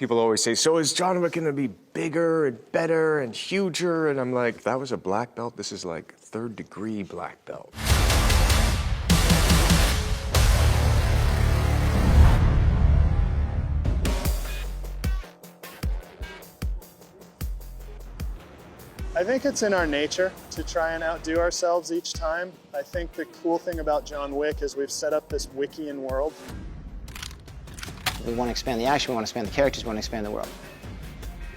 People always say, so is John Wick gonna be bigger and better and huger? And I'm like, that was a black belt. This is like 3rd degree black belt. I think it's in our nature to try and outdo ourselves each time. I think the cool thing about John Wick is we've set up this Wickian world. We want to expand the action, we want to expand the characters, we want to expand the world.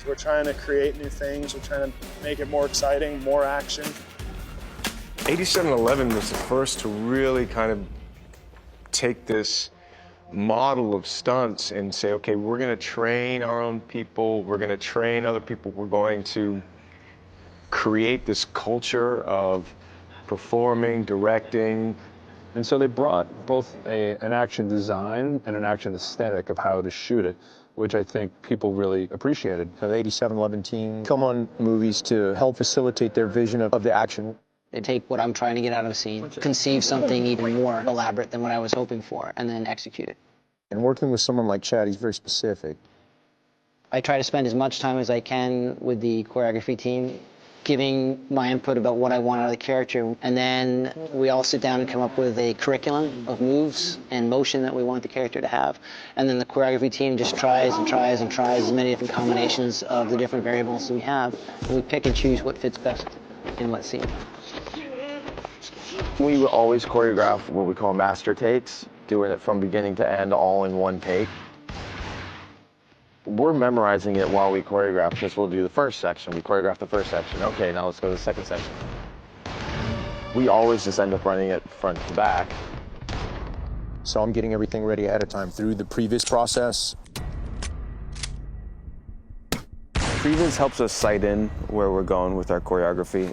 We're trying to create new things, we're trying to make it more exciting, more action. 8711 was the first to really kind of take this model of stunts and say, okay, we're gonna train our own people, we're gonna train other people, we're going to create this culture of performing, directing. And so they brought both an action design and an action aesthetic of how to shoot it, which I think people really appreciated. The 8711 team come on movies to help facilitate their vision of the action. They take what I'm trying to get out of a scene, conceive something even more elaborate than what I was hoping for, and then execute it. And working with someone like Chad, he's very specific. I try to spend as much time as I can with the choreography team, giving my input about what I want out of the character, and then we all sit down and come up with a curriculum of moves and motion that we want the character to have, and then the choreography team just tries and tries and tries as many different combinations of the different variables we have, and we pick and choose what fits best in what scene. We will always choreograph what we call master takes, doing it from beginning to end all in one take. We're memorizing it while we choreograph, because we'll do the first section. We choreograph the first section. Okay, now let's go to the second section. We always just end up running it front to back. So I'm getting everything ready ahead of time through the previs process. Previs helps us sight in where we're going with our choreography.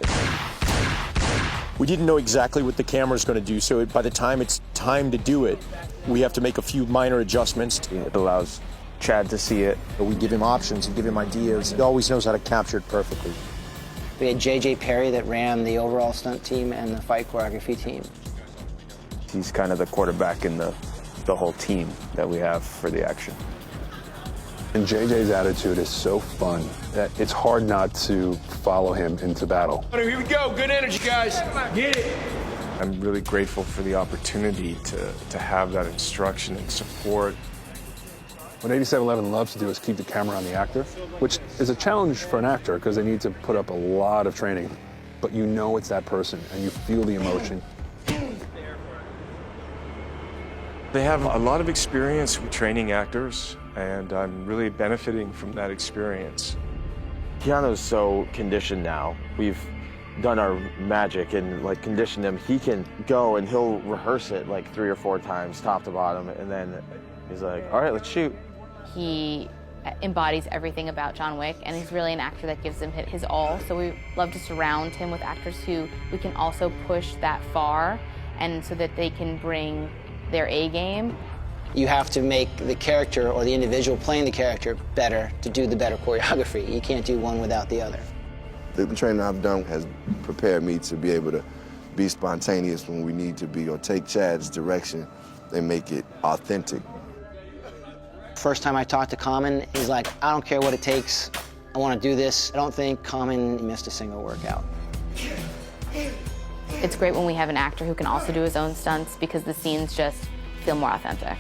We didn't know exactly what the camera's going to do, so by the time it's time to do it, we have to make a few minor adjustments. It allows Chad to see it. We give him options and give him ideas. He always knows how to capture it perfectly. We had J.J. Perry that ran the overall stunt team and the fight choreography team. He's kind of the quarterback in the whole team that we have for the action. And JJ's attitude is so fun that it's hard not to follow him into battle. Here we go, good energy, guys. Get it. I'm really grateful for the opportunity to have that instruction and support. What 8711 loves to do is keep the camera on the actor, which is a challenge for an actor because they need to put up a lot of training. But you know it's that person and you feel the emotion. They have a lot of experience with training actors, and I'm really benefiting from that experience. Keanu's so conditioned now. We've done our magic and like conditioned him. He can go and he'll rehearse it like 3 or 4 times, top to bottom, and then he's like, all right, let's shoot. He embodies everything about John Wick, and he's really an actor that gives him his all. So we love to surround him with actors who we can also push that far, and so that they can bring their A game. You have to make the character or the individual playing the character better to do the better choreography. You can't do one without the other. The training I've done has prepared me to be able to be spontaneous when we need to be, or take Chad's direction and make it authentic. First time I talked to Common, he's like, I don't care what it takes. I want to do this. I don't think Common missed a single workout. It's great when we have an actor who can also do his own stunts, because the scenes just feel more authentic.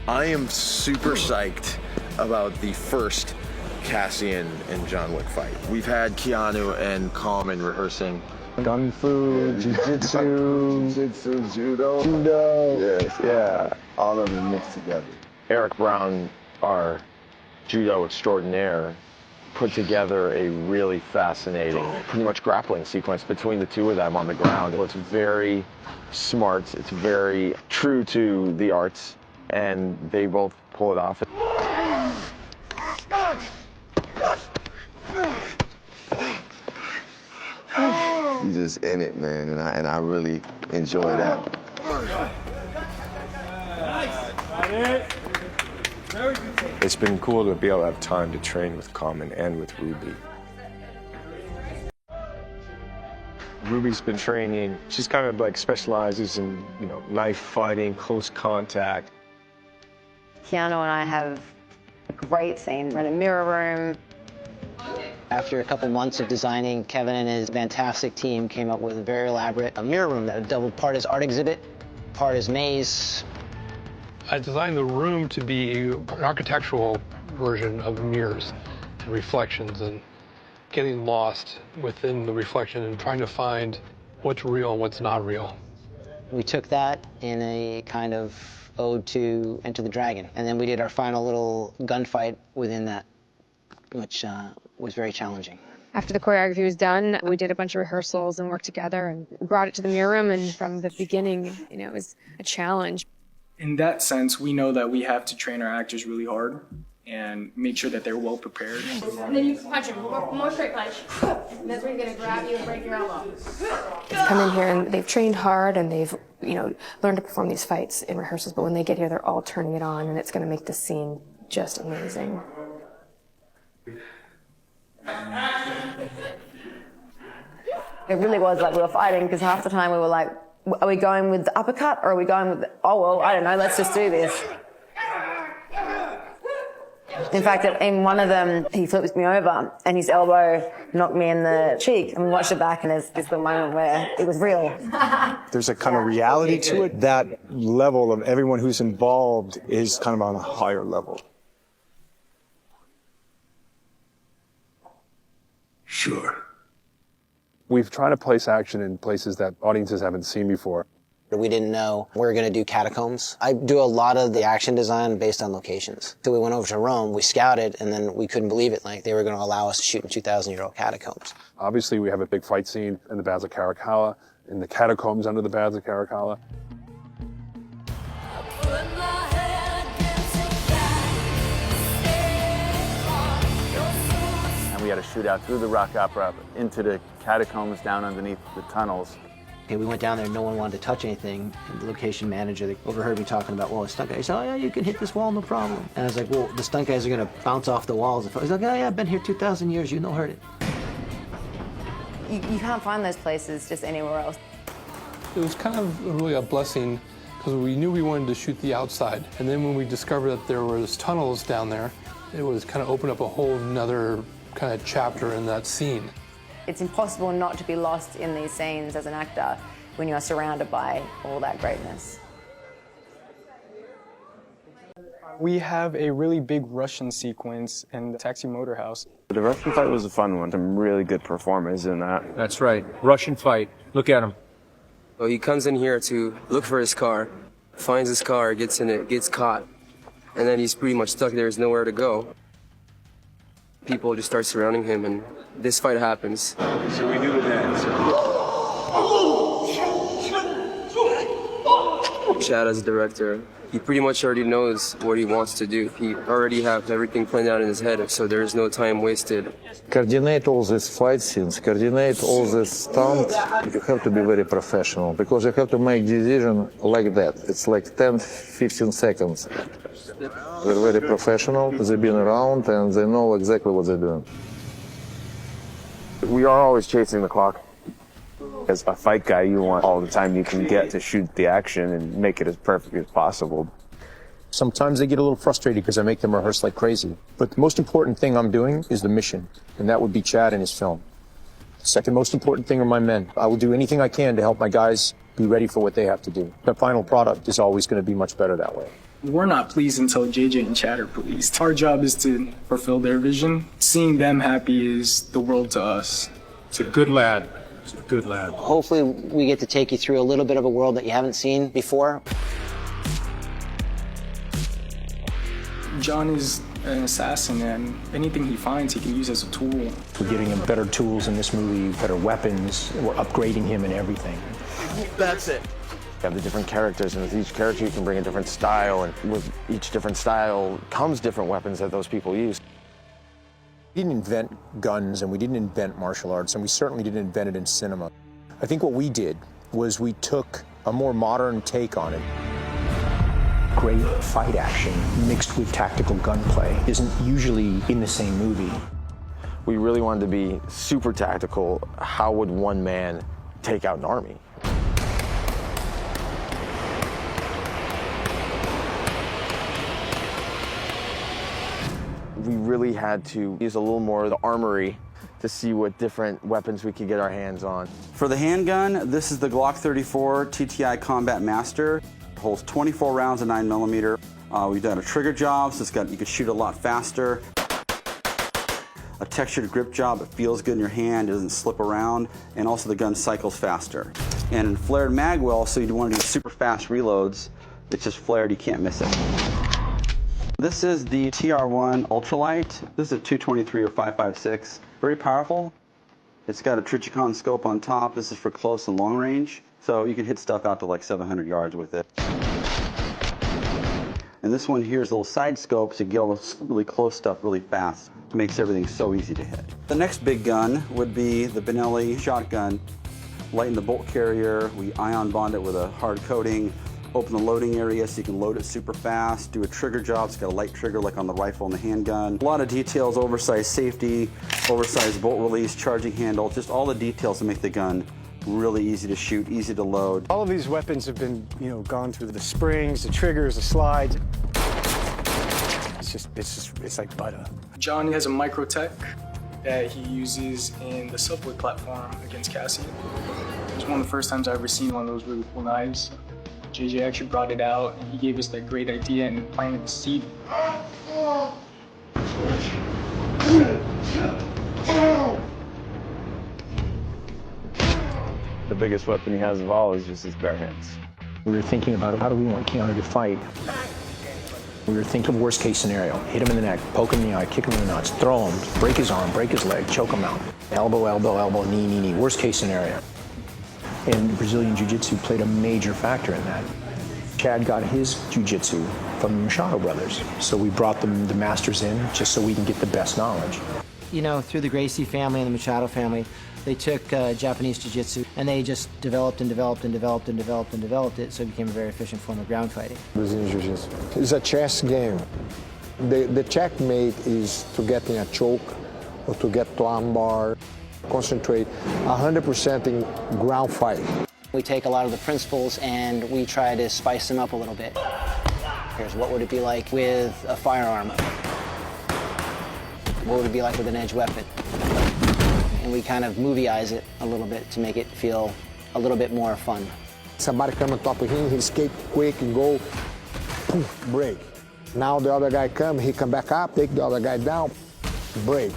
I am super psyched about the first Cassian and John Wick fight. We've had Keanu and Common rehearsing Kung Fu, Jiu-Jitsu, Judo. Yes, Yeah. all of them mixed together. Eric Brown, our judo extraordinaire, put together a really fascinating, pretty much grappling sequence between the two of them on the ground. It's very smart, it's very true to the arts, and they both pull it off. He's just in it, man, and I really enjoy that. It's been cool to be able to have time to train with Common and with Ruby. Ruby's been training. She's kind of like specializes in, knife fighting, close contact. Keanu and I have great scene. We're in a mirror room. After a couple months of designing, Kevin and his fantastic team came up with a very elaborate mirror room that doubled part as art exhibit, part as maze. I designed the room to be an architectural version of mirrors and reflections, and getting lost within the reflection and trying to find what's real and what's not real. We took that in a kind of ode to Enter the Dragon, and then we did our final little gunfight within that, which was very challenging. After the choreography was done, we did a bunch of rehearsals and worked together and brought it to the mirror room, and from the beginning, you know, it was a challenge. In that sense, we know that we have to train our actors really hard and make sure that they're well prepared. And then you punch him, more straight punch. And that's where he's gonna grab you and break your elbow. Come in here and they've trained hard and they've, you know, learned to perform these fights in rehearsals, but when they get here, they're all turning it on, and it's gonna make the scene just amazing. It really was like we were fighting, because half the time we were like, are we going with the uppercut or are we going with the, oh, well, I don't know, let's just do this. In fact, in one of them, he flips me over and his elbow knocked me in the cheek, and we watched it back, and it's the moment where it was real. There's a kind of reality to it. That level of everyone who's involved is kind of on a higher level. Sure. We've tried to place action in places that audiences haven't seen before. We didn't know we were going to do catacombs. I do a lot of the action design based on locations. So we went over to Rome, we scouted, and then we couldn't believe it. Like, they were going to allow us to shoot in 2,000-year-old catacombs. Obviously, we have a big fight scene in the Baths of Caracalla, in the catacombs under the Baths of Caracalla. And we had a shootout through the rock opera into the catacombs down underneath the tunnels. Okay, we went down there, no one wanted to touch anything. And the location manager, they overheard me talking about, well, the stunt guy. He said, oh yeah, you can hit this wall, no problem. And I was like, well, the stunt guys are gonna bounce off the walls. He's like, oh yeah, I've been here 2,000 years, you no hurt it. You can't find those places just anywhere else. It was kind of really a blessing, because we knew we wanted to shoot the outside. And then when we discovered that there was tunnels down there, it was kind of opened up a whole nother kind of chapter in that scene. It's impossible not to be lost in these scenes as an actor when you are surrounded by all that greatness. We have a really big Russian sequence in the Taxi Motor House. The Russian fight was a fun one. Some really good performers in that. That's right. Russian fight. Look at him. So he comes in here to look for his car, finds his car, gets in it, gets caught, and then he's pretty much stuck there. There's nowhere to go. People just start surrounding him, and this fight happens. So we do the dance. Chad, as a director, he pretty much already knows what he wants to do. He already has everything planned out in his head, so there's no time wasted. Coordinate all these fight scenes, coordinate all this stunts. You have to be very professional, because you have to make decision like that. It's like 10, 15 seconds. They're very professional, they've been around, and they know exactly what they're doing. We are always chasing the clock. As a fight guy, you want all the time you can get to shoot the action and make it as perfect as possible. Sometimes they get a little frustrated because I make them rehearse like crazy. But the most important thing I'm doing is the mission, and that would be Chad and his film. The second most important thing are my men. I will do anything I can to help my guys be ready for what they have to do. The final product is always going to be much better that way. We're not pleased until JJ and Chad are pleased. Our job is to fulfill their vision. Seeing them happy is the world to us. It's a good lad. It's a good lad. Hopefully we get to take you through a little bit of a world that you haven't seen before. John is an assassin, and anything he finds, he can use as a tool. We're giving him better tools in this movie, better weapons. We're upgrading him in everything. That's it. You have the different characters, and with each character you can bring a different style, and with each different style comes different weapons that those people use. We didn't invent guns, and we didn't invent martial arts, and we certainly didn't invent it in cinema. I think what we did was we took a more modern take on it. Great fight action mixed with tactical gunplay isn't usually in the same movie. We really wanted to be super tactical. How would one man take out an army? we really had to use a little more of the armory to see what different weapons we could get our hands on. For the handgun, this is the Glock 34 TTI Combat Master. It holds 24 rounds of 9mm. We've done a trigger job, so you can shoot a lot faster. A textured grip job, it feels good in your hand, it doesn't slip around, and also the gun cycles faster. And in flared mag well, so you want to do super fast reloads, it's just flared, you can't miss it. This is the TR1 Ultralight. This is a 223 or 5.56. Very powerful. It's got a Trichicon scope on top. This is for close and long range, so you can hit stuff out to like 700 yards with it. And this one here is a little side scope, so you get all this really close stuff really fast. It makes everything so easy to hit. The next big gun would be the Benelli shotgun. Lighten the bolt carrier, we ion bond it with a hard coating, open the loading area so you can load it super fast, do a trigger job, it's got a light trigger like on the rifle and the handgun. A lot of details, oversized safety, oversized bolt release, charging handle, just all the details to make the gun really easy to shoot, easy to load. All of these weapons have been, gone through the springs, the triggers, the slides. It's like butter. John has a micro tech that he uses in the subway platform against Cassie. It was one of the first times I've ever seen one of those really cool knives. JJ actually brought it out and he gave us that great idea and planted the seed. The biggest weapon he has of all is just his bare hands. We were thinking about how do we want Keanu to fight. We were thinking of worst case scenario. Hit him in the neck, poke him in the eye, kick him in the nuts, throw him, break his arm, break his leg, choke him out. Elbow, elbow, elbow, knee, knee, knee. Worst case scenario. And Brazilian Jiu-Jitsu played a major factor in that. Chad got his Jiu-Jitsu from the Machado brothers. So we brought the masters in just so we can get the best knowledge. Through the Gracie family and the Machado family, they took Japanese Jiu-Jitsu and they just developed and developed and developed and developed and developed it, so it became a very efficient form of ground fighting. Brazilian Jiu-Jitsu. It's a chess game. The checkmate is to get in a choke or to get to armbar. Concentrate 100% in ground fight. We take a lot of the principles and we try to spice them up a little bit. Here's what would it be like with a firearm? What would it be like with an edge weapon? And we kind of movie-ize it a little bit to make it feel a little bit more fun. Somebody come on top of him, he escape quick and go, poof, break. Now the other guy come, he come back up, take the other guy down, break.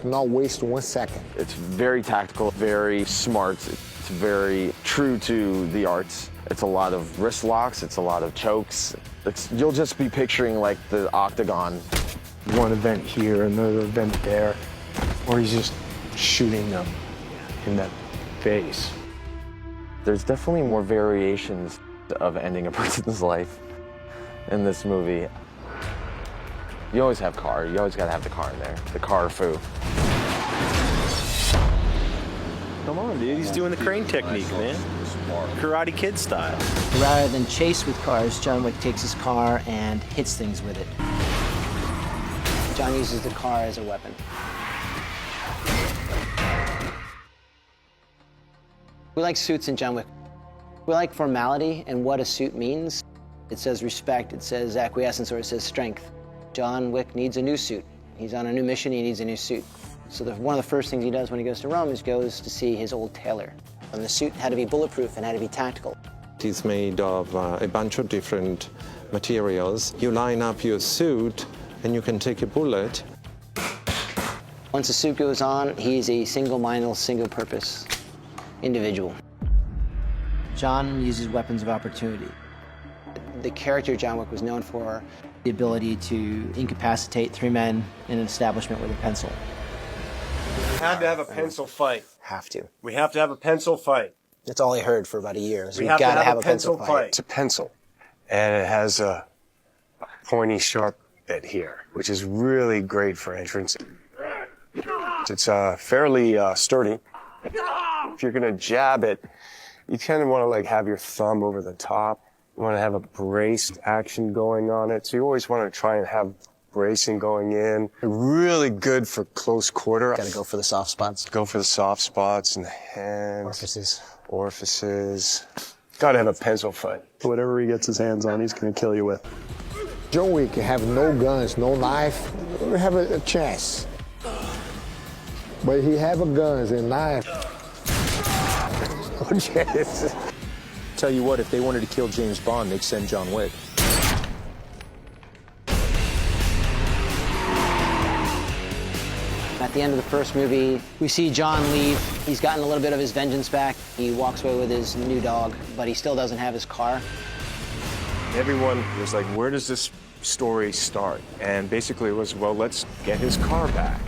Not waste 1 second. It's very tactical, very smart. It's very true to the arts. It's a lot of wrist locks, it's a lot of chokes. You'll just be picturing like the octagon. One event here, another event there, or he's just shooting them in that face. There's definitely more variations of ending a person's life in this movie. You always have car. You always gotta have the car in there. The car foo. Come on, dude. He's doing the crane technique, man. Karate Kid style. Rather than chase with cars, John Wick takes his car and hits things with it. John uses the car as a weapon. We like suits in John Wick. We like formality and what a suit means. It says respect, it says acquiescence, or it says strength. John Wick needs a new suit. He's on a new mission, he needs a new suit. So one of the first things he does when he goes to Rome is goes to see his old tailor. And the suit had to be bulletproof and had to be tactical. It's made of a bunch of different materials. You line up your suit and you can take a bullet. Once the suit goes on, he's a single-minded, single-purpose individual. John uses weapons of opportunity. The character John Wick was known for the ability to incapacitate 3 men in an establishment with a pencil. We have to have a pencil fight. Have to. We have to have a pencil fight. That's all I heard for about a year. We have to have a pencil fight. It's a pencil, and it has a pointy, sharp bit here, which is really great for entrance. It's fairly sturdy. If you're gonna jab it, you kind of want to like have your thumb over the top. You want to have a braced action going on it. So you always want to try and have bracing going in. Really good for close quarter. Got to go for the soft spots. Go for the soft spots in the hands. Orifices. Orifices. Got to have a pencil fight. Whatever he gets his hands on, he's going to kill you with. John Wick have no guns, no knife. We have a chance. But he have a guns and knife. No chance. Tell you what, if they wanted to kill James Bond, they'd send John Wick. At the end of the first movie, we see John leave. He's gotten a little bit of his vengeance back. He walks away with his new dog, but he still doesn't have his car. Everyone was like, where does this story start? And basically it was, well, let's get his car back.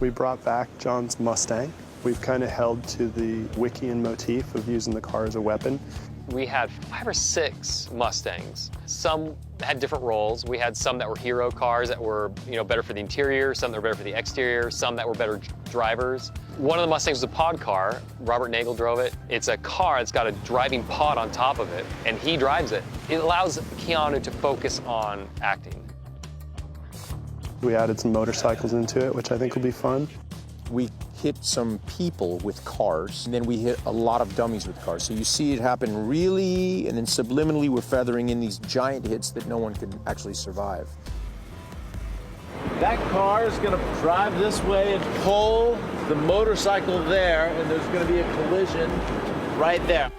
We brought back John's Mustang. We've kind of held to the Wickian motif of using the car as a weapon. We had 5 or 6 Mustangs. Some had different roles. We had some that were hero cars that were, better for the interior, some that were better for the exterior, some that were better drivers. One of the Mustangs was a pod car. Robert Nagel drove it. It's a car that's got a driving pod on top of it, and he drives it. It allows Keanu to focus on acting. We added some motorcycles into it, which I think will be fun. We hit some people with cars, and then we hit a lot of dummies with cars. So you see it happen really, and then subliminally we're feathering in these giant hits that no one can actually survive. That car is going to drive this way and pull the motorcycle there, and there's going to be a collision right there.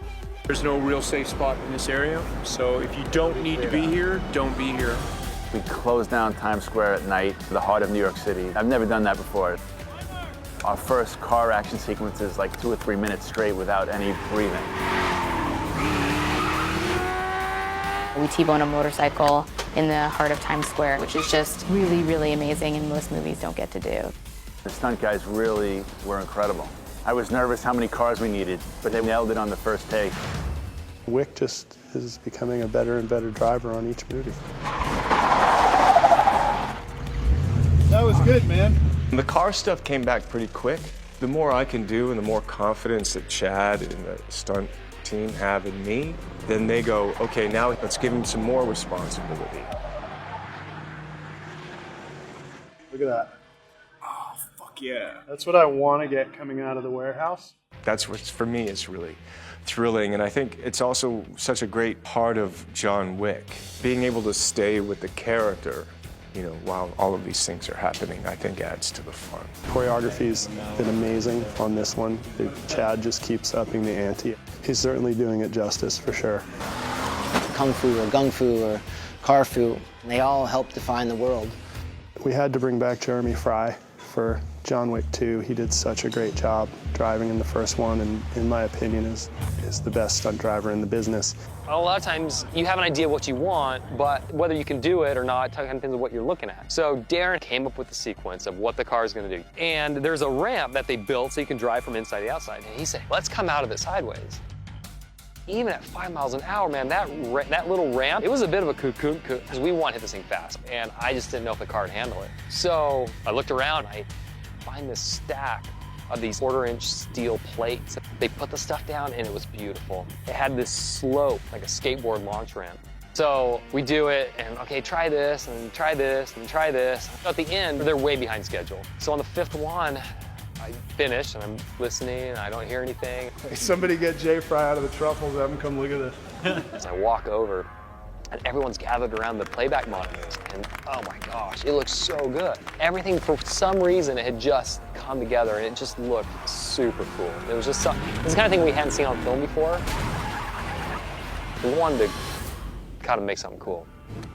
There's no real safe spot in this area, so if you don't need to be here, don't be here. We closed down Times Square at night, the heart of New York City. I've never done that before. Our first car action sequence is like 2 or 3 minutes straight without any breathing. We T-bone a motorcycle in the heart of Times Square, which is just really, really amazing and most movies don't get to do. The stunt guys really were incredible. I was nervous how many cars we needed, but they nailed it on the first take. Wick just is becoming a better and better driver on each movie. That was good, man. The car stuff came back pretty quick. The more I can do and the more confidence that Chad and the stunt team have in me, then they go, okay, now let's give him some more responsibility. Look at that. Oh, fuck yeah. That's what I want to get coming out of the warehouse. That's what, for me, is really thrilling, and I think it's also such a great part of John Wick. Being able to stay with the character, while all of these things are happening, I think adds to the fun. Choreography's been amazing on this one. Chad just keeps upping the ante. He's certainly doing it justice, for sure. Kung Fu or Gung Fu or Car Fu, they all help define the world. We had to bring back Jeremy Fry for John Wick 2. He did such a great job driving in the first one, and in my opinion is the best stunt driver in the business. A lot of times you have an idea what you want, but whether you can do it or not kind of depends on what you're looking at. So Darren came up with the sequence of what the car is going to do. And there's a ramp that they built so you can drive from inside to outside. And he said, let's come out of it sideways. Even at 5 miles an hour, man, that little ramp, it was a bit of a cocoon because we want to hit this thing fast. And I just didn't know if the car would handle it. So I looked around, I find this stack of these 1/4-inch steel plates. They put the stuff down and it was beautiful. It had this slope, like a skateboard launch ramp. So we do it and, okay, try this and try this and try this. At the end, they're way behind schedule. So on the 5th one, I finish and I'm listening and I don't hear anything. Hey, somebody get Jay Fry out of the truffles, have him come look at this. So I walk over and everyone's gathered around the playback monitors and oh my gosh, it looks so good. Everything, for some reason, it had just come together and it just looked super cool. It was just it's the kind of thing we hadn't seen on film before. We wanted to kind of make something cool.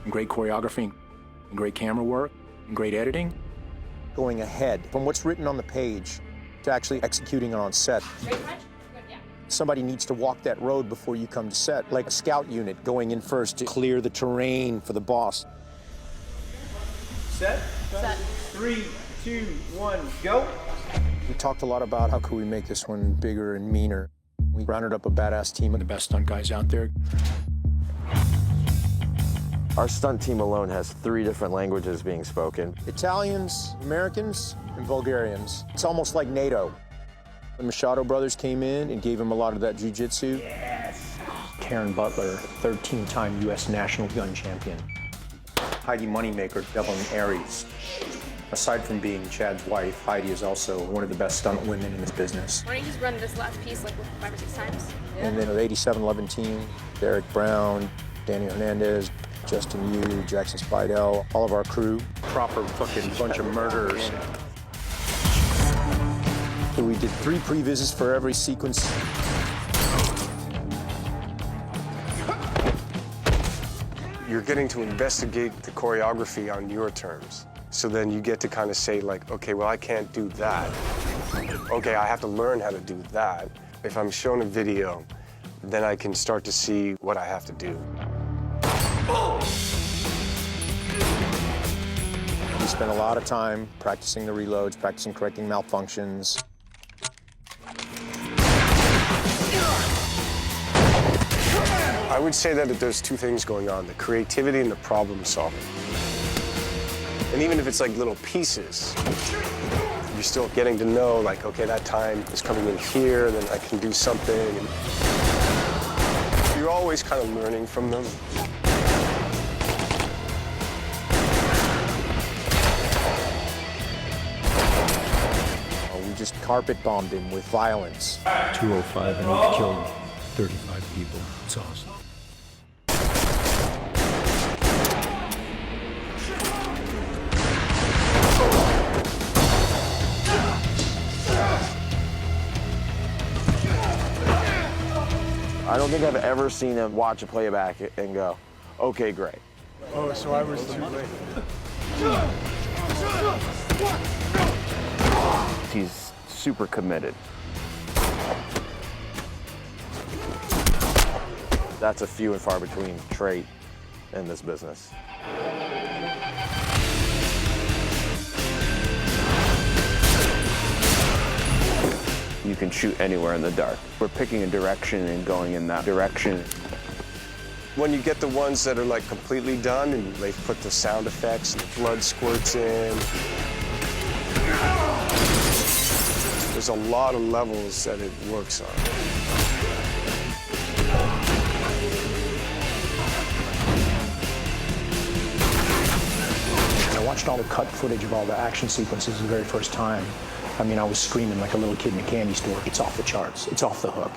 Great choreography, great camera work, great editing. Going ahead from what's written on the page to actually executing it on set. Somebody needs to walk that road before you come to set, like a scout unit going in first to clear the terrain for the boss. Set. 3, 2, 1, go. We talked a lot about how could we make this one bigger and meaner. We rounded up a badass team of the best stunt guys out there. Our stunt team alone has 3 different languages being spoken. Italians, Americans, and Bulgarians. It's almost like NATO. The Machado brothers came in and gave him a lot of that jiu-jitsu. Yes. Karen Butler, 13-time U.S. national gun champion. Heidi Moneymaker, Devlin Aries. Aside from being Chad's wife, Heidi is also one of the best stunt women in this business. Why don't you just run this last piece like 5 or 6 times? And then the 87 11 team, Derek Brown, Danny Hernandez, Justin Yu, Jackson Spidell, all of our crew. Proper fucking bunch of murderers. So we did 3 pre-visits for every sequence. You're getting to investigate the choreography on your terms. So then you get to kind of say like, okay, well, I can't do that. Okay, I have to learn how to do that. If I'm shown a video, then I can start to see what I have to do. We spent a lot of time practicing the reloads, practicing correcting malfunctions. I would say that there's 2 things going on, the creativity and the problem solving. And even if it's like little pieces, you're still getting to know, like, okay, that time is coming in here, then I can do something. And you're always kind of learning from them. We just carpet bombed him with violence. 205 and we've killed 35 people. It's awesome. I don't think I've ever seen him watch a playback and go, okay, great. Oh, so I was too late. He's super committed. That's a few and far between trait in this business. You can shoot anywhere in the dark. We're picking a direction and going in that direction. When you get the ones that are like completely done and they put the sound effects and the blood squirts in, there's a lot of levels that it works on. I watched all the cut footage of all the action sequences the very first time. I mean, I was screaming like a little kid in a candy store. It's off the charts. It's off the hook.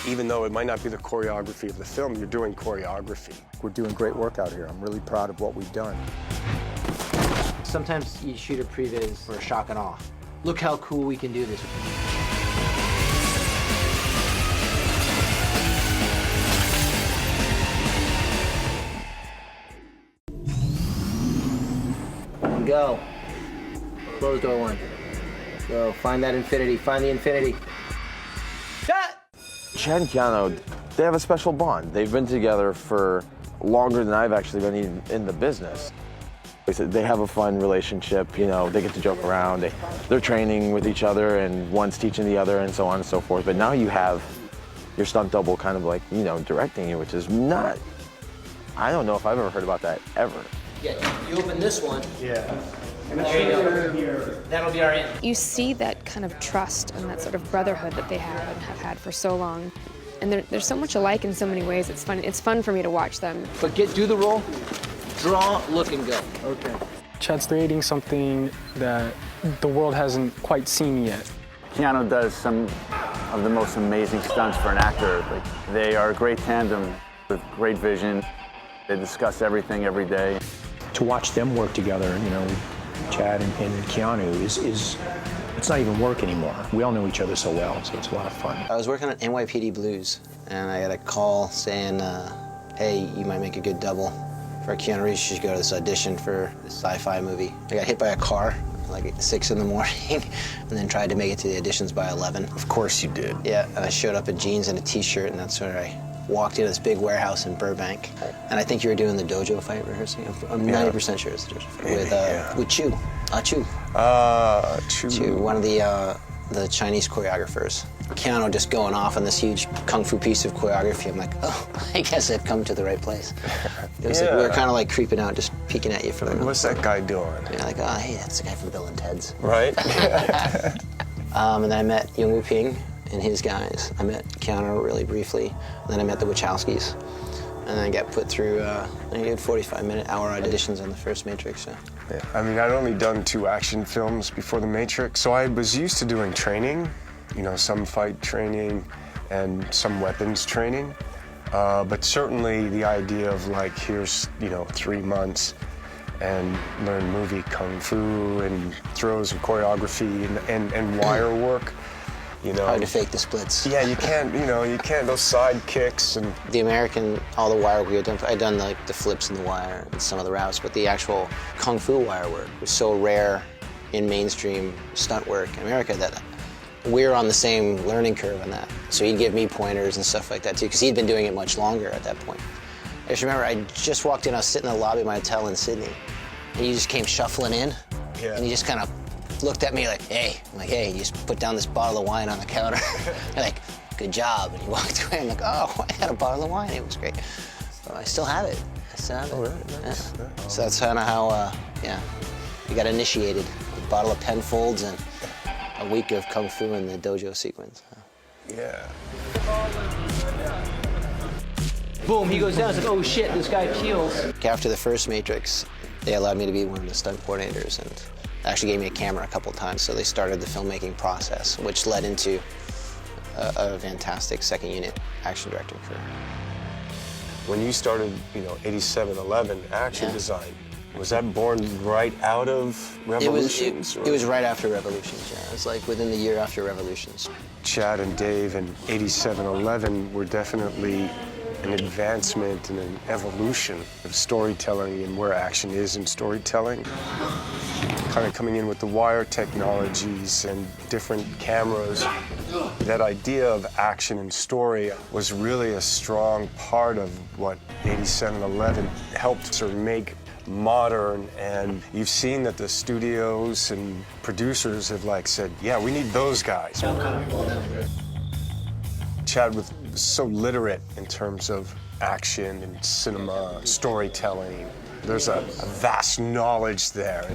Even though it might not be the choreography of the film, you're doing choreography. We're doing great work out here. I'm really proud of what we've done. Sometimes you shoot a previs for a shock and awe. Look how cool we can do this. Go. Close door 1. Go. Find that infinity. Find the infinity. Chad and Keanu, they have a special bond. They've been together for longer than I've actually been in the business. They have a fun relationship, you know, they get to joke around. They're training with each other and one's teaching the other and so on and so forth. But now you have your stunt double kind of like, you know, directing you, which is not, I don't know if I've ever heard about that ever. Yeah, you open this one. Yeah. There you go. That'll be our end. You see that kind of trust and that sort of brotherhood that they have and have had for so long. And they're so much alike in so many ways. It's fun. It's fun for me to watch them. But do the roll, draw, look, and go. Okay. Chad's creating something that the world hasn't quite seen yet. Keanu does some of the most amazing stunts for an actor. Like, they are a great tandem with great vision. They discuss everything every day. To watch them work together, you know, Chad and Keanu is it's not even work anymore. We all know each other so well, so it's a lot of fun. I was working on NYPD Blues, and I got a call saying, hey, you might make a good double for Keanu Reeves, you should go to this audition for this sci-fi movie. I got hit by a car like at 6 in the morning and then tried to make it to the auditions by 11. Of course you did. Yeah, and I showed up in jeans and a t-shirt, and that's where I walked into this big warehouse in Burbank. And I think you were doing the dojo fight rehearsing. I'm 90% sure it's the dojo fight with Chu. Chu, one of the Chinese choreographers. Keanu just going off on this huge kung fu piece of choreography. I'm like, oh, I guess I've come to the right place. It was like we were kind of like creeping out, just peeking at you from the What's that guy doing? Yeah, like, oh, hey, that's the guy from Bill and Ted's. Right? And then I met Yung Woo Ping and his guys. I met Keanu really briefly. And then I met the Wachowskis. And then I got put through, I did 45-hour auditions on the first Matrix. So. Yeah. I mean, I'd only done 2 action films before The Matrix, so I was used to doing training, you know, some fight training and some weapons training. But certainly the idea of like, here's, you know, 3 months and learn movie kung fu and throws and choreography and wire work. You know, hard to fake the splits. Yeah, you can't, you know, you can't, those side kicks and... The American, all the wire work we had done, I'd done like the flips in the wire and some of the routes, but the actual kung fu wire work was so rare in mainstream stunt work in America that we're on the same learning curve on that. So he'd give me pointers and stuff like that too, because he'd been doing it much longer at that point. I just remember I just walked in, I was sitting in the lobby of my hotel in Sydney, and he just came shuffling in, and he just kind of looked at me like, hey. I'm like, hey, you just put down this bottle of wine on the counter. They're like, good job. And he walked away. I'm like, oh, I had a bottle of wine. It was great. So I still have it. Oh, really? Nice. Yeah. So that's kind of how, we got initiated. A bottle of Penfolds and a week of Kung Fu in the dojo sequence. Yeah. Boom, he goes down. It's like, oh shit, this guy peels. After the first Matrix, they allowed me to be one of the stunt coordinators and actually gave me a camera a couple times, so they started the filmmaking process, which led into a fantastic second unit action directing career. When you started, you know, 8711 action design, was that born right out of Revolutions? It was right after Revolutions, yeah. It was like within the year after Revolutions. Chad and Dave and 8711 were definitely an advancement and an evolution of storytelling and where action is in storytelling. Kind of coming in with the wire technologies and different cameras. That idea of action and story was really a strong part of what 8711 helped sort of make modern, and you've seen that the studios and producers have like said, yeah, we need those guys. Chad was so literate in terms of action and cinema, storytelling. There's a vast knowledge there.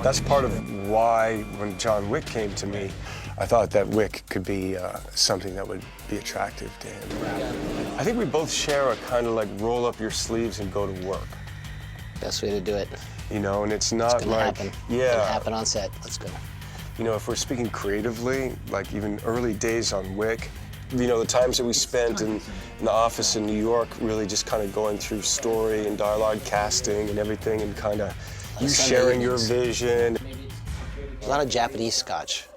That's part of why when John Wick came to me, I thought that Wick could be something that would be attractive to him. I think we both share a kind of like roll up your sleeves and go to work. Best way to do it. You know, and it's not like, happen. yeah. It's gonna happen on set, let's go. You know, if we're speaking creatively, like even early days on Wick, you know, the times that we spent in the office in New York, really just kind of going through story and dialogue casting and everything, and kind of you sharing your vision. A lot of Japanese scotch.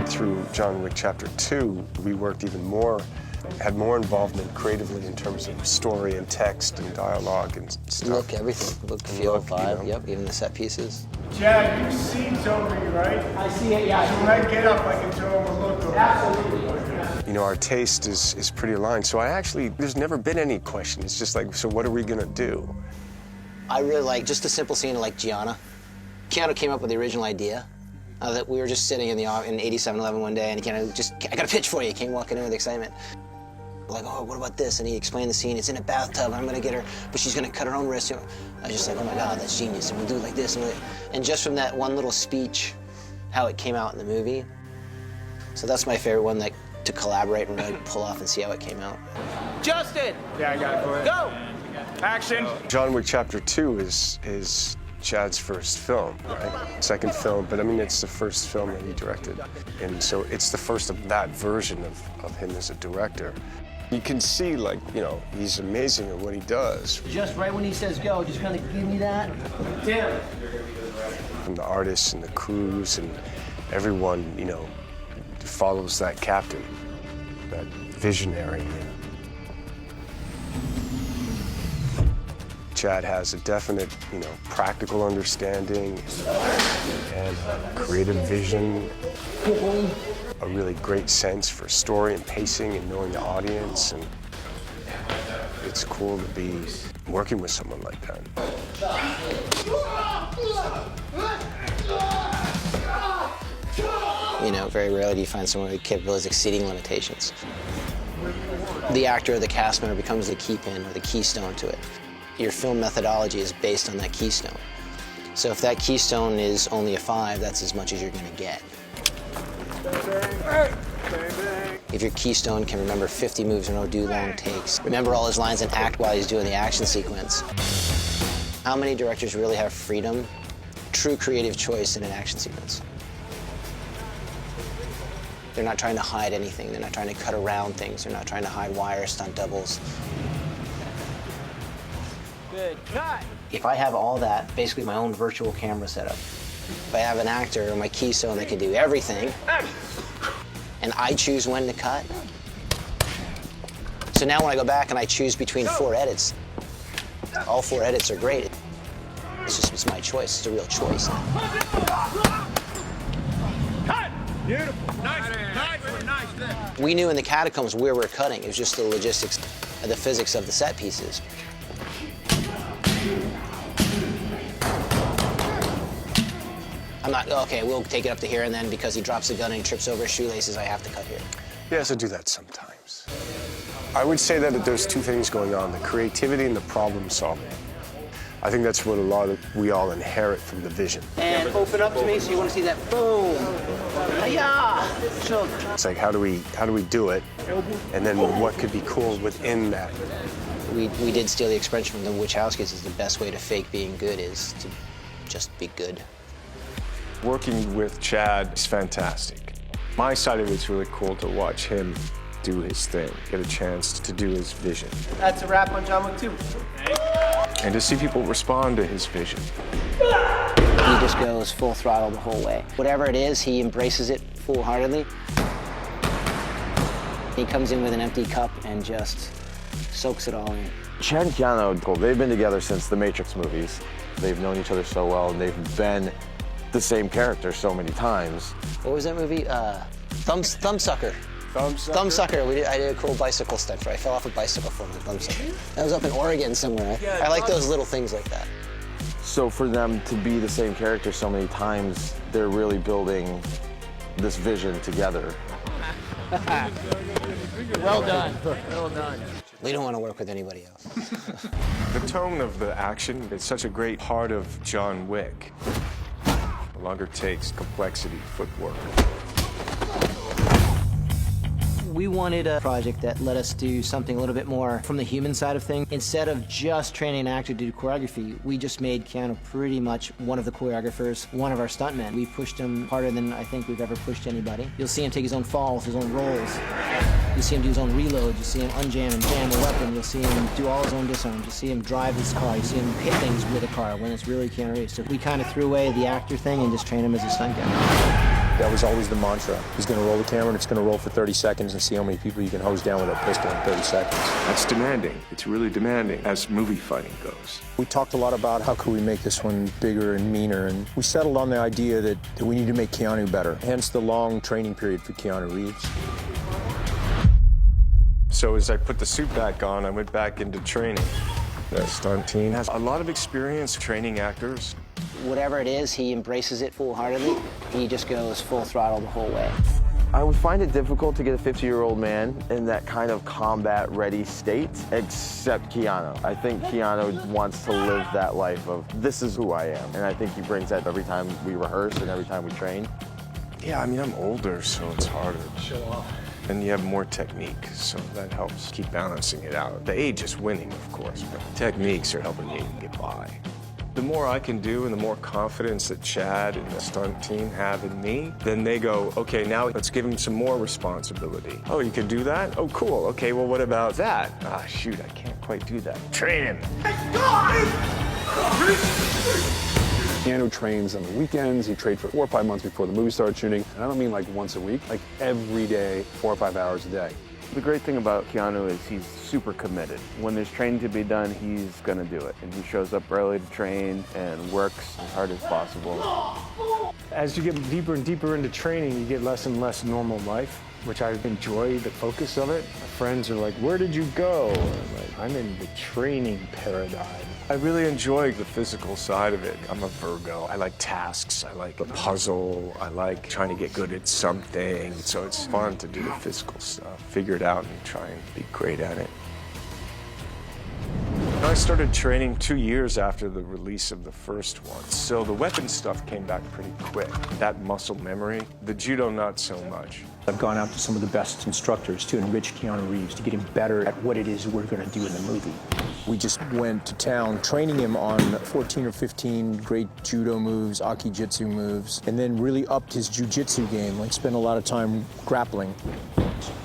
Through John Wick Chapter 2, we worked even more, had more involvement creatively in terms of story and text and dialogue and stuff. Look, everything. Look, feel, vibe, you know. Yep, even the set pieces. Chad, you see Toby, right? I see it, yeah. So when I get up, I can throw him a look over. Absolutely. You know, our taste is pretty aligned, so there's never been any question. It's just like, so what are we gonna do? I really like just the simple scene of like Gianna. Keanu came up with the original idea. That we were just sitting in 8711 one day, and he kind of just, I got a pitch for you. He came walking in with excitement. Like, oh, what about this? And he explained the scene. It's in a bathtub. I'm gonna get her, but she's gonna cut her own wrist. I was just like, oh my God, that's genius. And we'll do it like this. And just from that one little speech, how it came out in the movie. So that's my favorite one, like to collaborate and really pull off and see how it came out. Justin! Yeah, I got it for you. Go! Action! John Wick Chapter 2 is Chad's first film, right? Second film, but I mean, it's the first film that he directed. And so it's the first of that version of him as a director. You can see, like, you know, he's amazing at what he does. Just right when he says go, just kind of give me that. Damn. From the artists and the crews and everyone, you know, follows that captain, that visionary. Chad has a definite, you know, practical understanding and creative vision, a really great sense for story and pacing and knowing the audience, and it's cool to be working with someone like that. You know, very rarely do you find someone with capabilities exceeding limitations. The actor or the cast member becomes the key pin or the keystone to it. Your film methodology is based on that keystone. So if that keystone is only a 5, that's as much as you're going to get. If your keystone can remember 50 moves in a row, do long takes, remember all his lines and act while he's doing the action sequence. How many directors really have freedom, true creative choice in an action sequence? They're not trying to hide anything. They're not trying to cut around things. They're not trying to hide wires, stunt doubles. Good cut. If I have all that, basically my own virtual camera setup, if I have an actor or my keystone that can do everything, and I choose when to cut, so now when I go back and I choose between 4 edits, all 4 edits are great. It's my choice. It's a real choice. Cut. Beautiful. Nice. We knew in the catacombs where we're cutting. It was just the logistics, the physics of the set pieces. I'm not, okay, we'll take it up to here, and then because he drops the gun and he trips over his shoelaces, I have to cut here. He has to do that sometimes. I would say that there's 2 things going on, the creativity and the problem solving. I think that's what we all inherit from the vision. And open up to me, so you want to see that boom. Hi-ya! It's like, how do we do it? And then what could be cool within that? We did steal the expression from the Wachowskis, is the best way to fake being good is to just be good. Working with Chad is fantastic. My side of it's really cool to watch him do his thing, get a chance to do his vision. That's a wrap on John Wick 2. And to see people respond to his vision. He just goes full throttle the whole way. Whatever it is, he embraces it full-heartedly. He comes in with an empty cup and just soaks it all in. Chad and Keanu, they've been together since the Matrix movies. They've known each other so well, and they've been the same character so many times. What was that movie? Thumbsucker. Thumbsucker. I did a cool bicycle stunt for. I fell off a bicycle from the Thumbsucker. That was up in Oregon somewhere. I like those little things like that. So for them to be the same character so many times, they're really building this vision together. Well done. Well done. We don't want to work with anybody else. The tone of the action is such a great part of John Wick. Longer takes, complexity, footwork. We wanted a project that let us do something a little bit more from the human side of things. Instead of just training an actor to do choreography, we just made Keanu pretty much one of the choreographers, one of our stuntmen. We pushed him harder than I think we've ever pushed anybody. You'll see him take his own falls, his own rolls. You'll see him do his own reloads. You'll see him unjam and jam a weapon. You'll see him do all his own disarms. You'll see him drive his car. You'll see him hit things with a car when it's really Keanu Reeves. So we kind of threw away the actor thing and just trained him as a stunt guy. That was always the mantra. He's going to roll the camera, and it's going to roll for 30 seconds and see how many people you can hose down with a pistol in 30 seconds. That's demanding. It's really demanding as movie fighting goes. We talked a lot about how could we make this one bigger and meaner, and we settled on the idea that we need to make Keanu better, hence the long training period for Keanu Reeves. So as I put the suit back on, I went back into training. The stunt team has a lot of experience training actors. Whatever it is, he embraces it full-heartedly. He just goes full throttle the whole way. I would find it difficult to get a 50-year-old man in that kind of combat-ready state, except Keanu. I think Keanu wants to live that life of, this is who I am. And I think he brings that every time we rehearse and every time we train. Yeah, I mean, I'm older, so it's harder. Show off. And you have more technique, so that helps keep balancing it out. The age is winning, of course, but the techniques are helping you get by. The more I can do and the more confidence that Chad and the stunt team have in me, then they go, okay, now let's give him some more responsibility. Oh, you can do that? Oh, cool. Okay, well, what about that? Ah, shoot, I can't quite do that. Train him. Keanu trains on the weekends. He trained for 4 or 5 months before the movie started shooting. And I don't mean like once a week, like every day, 4 or 5 hours a day. The great thing about Keanu is he's super committed. When there's training to be done, he's gonna do it. And he shows up early to train and works as hard as possible. As you get deeper and deeper into training, you get less and less normal life, which I enjoy the focus of it. My friends are like, where did you go? And I'm like, I'm in the training paradigm. I really enjoy the physical side of it. I'm a Virgo. I like tasks. I like the puzzle. I like trying to get good at something. So it's fun to do the physical stuff, figure it out and try and be great at it. I started training 2 years after the release of the first one. So the weapon stuff came back pretty quick. That muscle memory, the judo not so much. I've gone out to some of the best instructors to enrich Keanu Reeves, to get him better at what it is we're going to do in the movie. We just went to town training him on 14 or 15 great judo moves, aki-jitsu moves, and then really upped his jiu-jitsu game, like spent a lot of time grappling.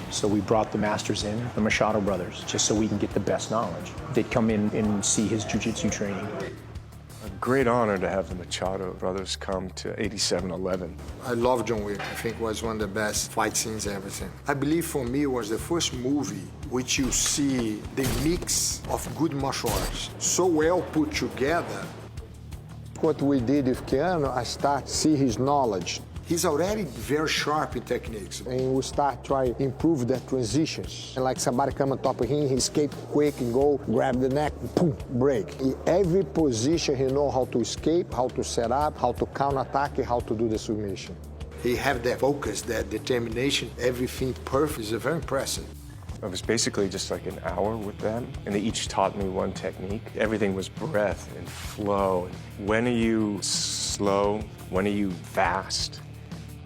So we brought the masters in, the Machado brothers, just so we can get the best knowledge. They'd come in and see his jiu-jitsu training. A great honor to have the Machado brothers come to 8711. I love John Wick. I think it was one of the best fight scenes ever seen. I believe for me it was the first movie which you see the mix of good martial arts so well put together. What we did with Keanu, I start to see his knowledge. He's already very sharp in techniques. And we start trying to improve the transitions. And like somebody come on top of him, he escape quick and go, grab the neck, boom, break. In every position, he know how to escape, how to set up, how to counterattack, and how to do the submission. He have that focus, that determination, everything perfect is very impressive. It was basically just like an hour with them, and they each taught me one technique. Everything was breath and flow. When are you slow? When are you fast?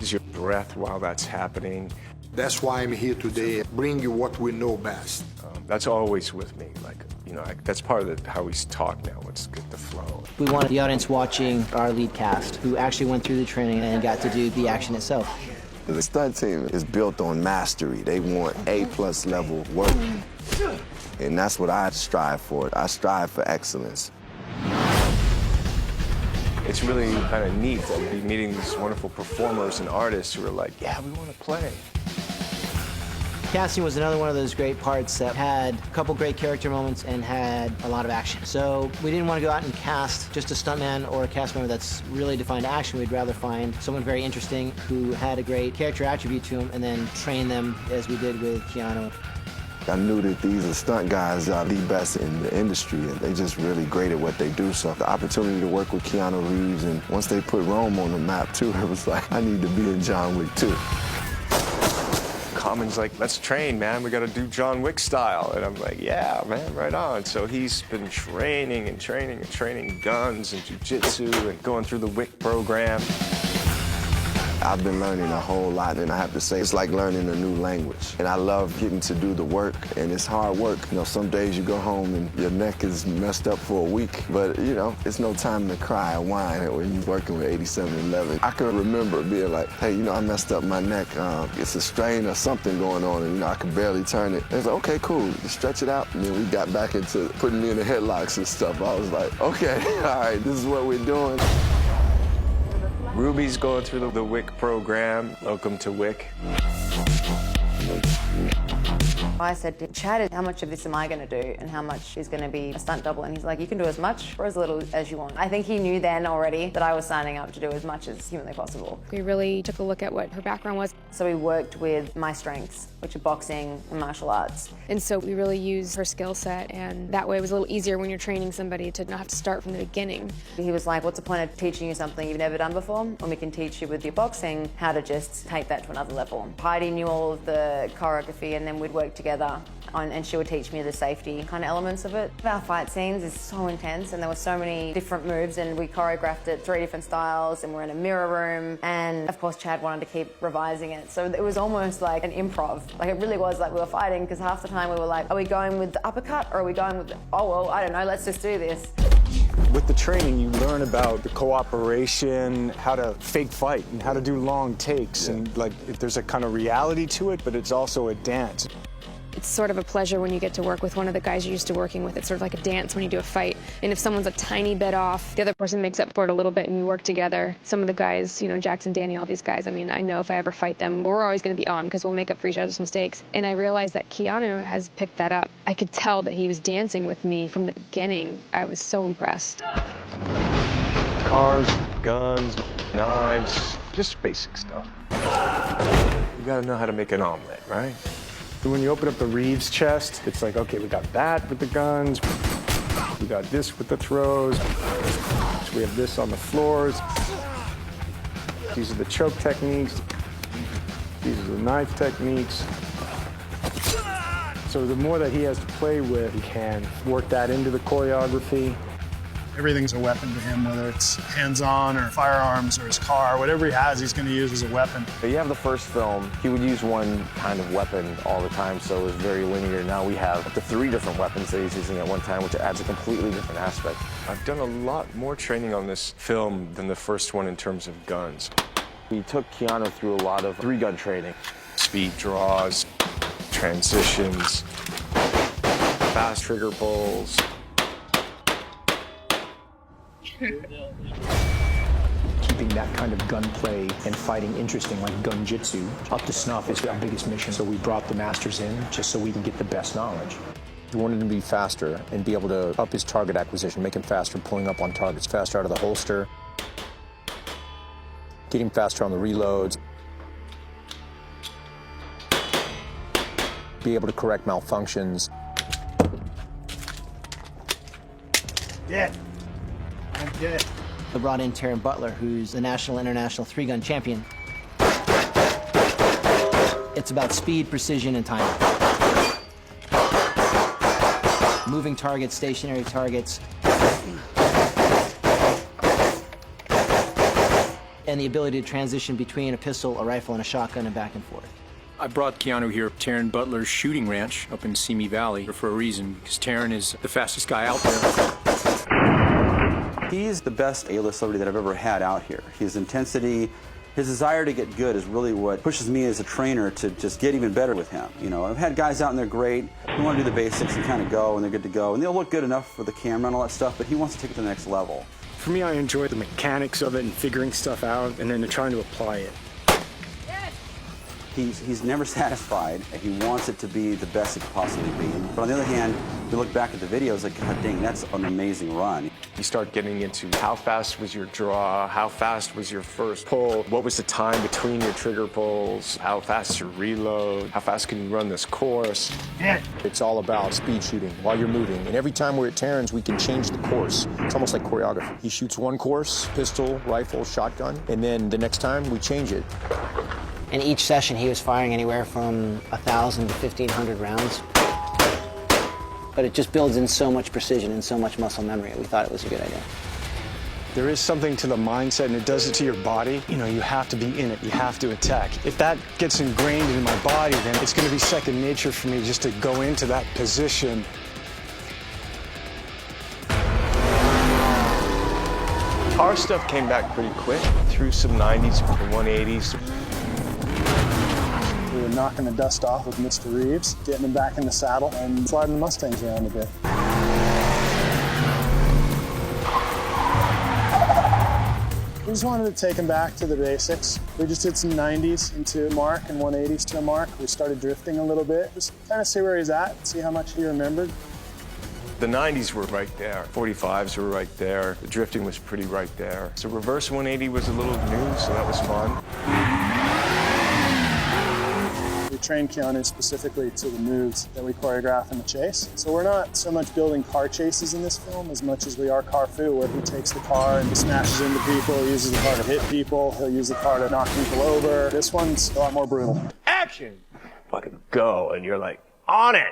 Is your breath while that's happening? That's why I'm here today, bring you what we know best. That's always with me. Like, you know, that's part of how we talk now. Let's get the flow. We wanted the audience watching our lead cast, who actually went through the training and got to do the action itself. The stunt team is built on mastery. They want A+ level work. And that's what I strive for. I strive for excellence. It's really kind of neat to be meeting these wonderful performers and artists who are like, yeah, we want to play. Casting was another one of those great parts that had a couple great character moments and had a lot of action. So we didn't want to go out and cast just a stuntman or a cast member that's really defined action. We'd rather find someone very interesting who had a great character attribute to him and then train them as we did with Keanu. I knew that these are stunt guys are the best in the industry, and they're just really great at what they do. So the opportunity to work with Keanu Reeves, and once they put Rome on the map too, it was like, I need to be in John Wick too. Common's like, let's train, man. We got to do John Wick style. And I'm like, yeah, man, right on. So he's been training and training and training guns and jiu-jitsu and going through the Wick program. I've been learning a whole lot, and I have to say, it's like learning a new language. And I love getting to do the work, and it's hard work. You know, some days you go home and your neck is messed up for a week, but, you know, it's no time to cry or whine when you're working with 8711. I can remember being like, hey, you know, I messed up my neck. It's a strain or something going on, and, you know, I could barely turn it. And it's like, okay, cool, just stretch it out. And then we got back into putting me in the headlocks and stuff. I was like, okay, all right, this is what we're doing. Ruby's going through the Wick program. Welcome to Wick. I said to Chad, how much of this am I going to do and how much is going to be a stunt double? And he's like, you can do as much or as little as you want. I think he knew then already that I was signing up to do as much as humanly possible. We really took a look at what her background was. So we worked with my strengths, which are boxing and martial arts. And so we really used her skill set, and that way it was a little easier when you're training somebody to not have to start from the beginning. He was like, what's the point of teaching you something you've never done before when we can teach you with your boxing how to just take that to another level. Heidi knew all of the choreography, and then we'd work together and she would teach me the safety kind of elements of it. Our fight scenes is so intense, and there were so many different moves, and we choreographed it 3 different styles, and we're in a mirror room, and of course Chad wanted to keep revising it. So it was almost like an improv. Like, it really was like we were fighting, because half the time we were like, are we going with the uppercut, or are we going with the, oh well, I don't know, let's just do this. With the training, you learn about the cooperation, how to fake fight, and how to do long takes, and like, there's a kind of reality to it, but it's also a dance. It's sort of a pleasure when you get to work with one of the guys you're used to working with. It's sort of like a dance when you do a fight. And if someone's a tiny bit off, the other person makes up for it a little bit and you work together. Some of the guys, you know, Jackson, Danny, all these guys, I mean, I know if I ever fight them, we're always going to be on because we'll make up for each other's mistakes. And I realized that Keanu has picked that up. I could tell that he was dancing with me from the beginning. I was so impressed. Cars, guns, knives, just basic stuff. You gotta know how to make an omelet, right? So when you open up the Reeves chest, it's like, okay, we got that with the guns, we got this with the throws, so we have this on the floors. These are the choke techniques. These are the knife techniques. So the more that he has to play with, he can work that into the choreography. Everything's a weapon to him, whether it's hands-on or firearms or his car, whatever he has, he's going to use as a weapon. But you have the first film, he would use one kind of weapon all the time, so it was very linear. Now we have up to 3 different weapons that he's using at one time, which adds a completely different aspect. I've done a lot more training on this film than the first one in terms of guns. We took Keanu through a lot of 3-gun training. Speed draws, transitions, fast trigger pulls. Keeping that kind of gunplay and fighting interesting, like gunjitsu, up to snuff is our biggest mission. So we brought the masters in just so we can get the best knowledge. We wanted him to be faster and be able to up his target acquisition, make him faster pulling up on targets, faster out of the holster, get him faster on the reloads, be able to correct malfunctions. Yeah. I brought in Taryn Butler, who's a national, international 3-gun champion. It's about speed, precision, and timing. Moving targets, stationary targets, and the ability to transition between a pistol, a rifle, and a shotgun and back and forth. I brought Keanu here, Taryn Butler's shooting ranch up in Simi Valley, for a reason, because Taryn is the fastest guy out there. He's the best A-list celebrity that I've ever had out here. His intensity, his desire to get good is really what pushes me as a trainer to just get even better with him. You know, I've had guys out and they're great, who want to do the basics and kind of go, and they're good to go, and they'll look good enough for the camera and all that stuff, but he wants to take it to the next level. For me, I enjoy the mechanics of it and figuring stuff out and then trying to apply it. He's never satisfied, and he wants it to be the best it could possibly be. But on the other hand, we look back at the videos like, God dang, that's an amazing run. You start getting into how fast was your draw, how fast was your first pull, what was the time between your trigger pulls, how fast your reload, how fast can you run this course. Yeah. It's all about speed shooting while you're moving. And every time we're at Taryn's, we can change the course. It's almost like choreography. He shoots one course, pistol, rifle, shotgun, and then the next time we change it. In each session, he was firing anywhere from 1,000 to 1,500 rounds. But it just builds in so much precision and so much muscle memory. We thought it was a good idea. There is something to the mindset, and it does it to your body. You know, you have to be in it. You have to attack. If that gets ingrained in my body, then it's going to be second nature for me just to go into that position. Our stuff came back pretty quick, through some 90s, 180s. We were knocking the dust off with Mr. Reeves, getting him back in the saddle, and sliding the Mustangs around a bit. We just wanted to take him back to the basics. We just did some 90s into a mark and 180s to a mark. We started drifting a little bit, just kind of see where he's at, see how much he remembered. The 90s were right there. 45s were right there. The drifting was pretty right there. So reverse 180 was a little new, so that was fun. We trained Keanu specifically to the moves that we choreograph in the chase. So we're not so much building car chases in this film as much as we are car fu, where he takes the car and smashes into people, he uses the car to hit people, he'll use the car to knock people over. This one's a lot more brutal. Action! Fucking go, and you're like, on it!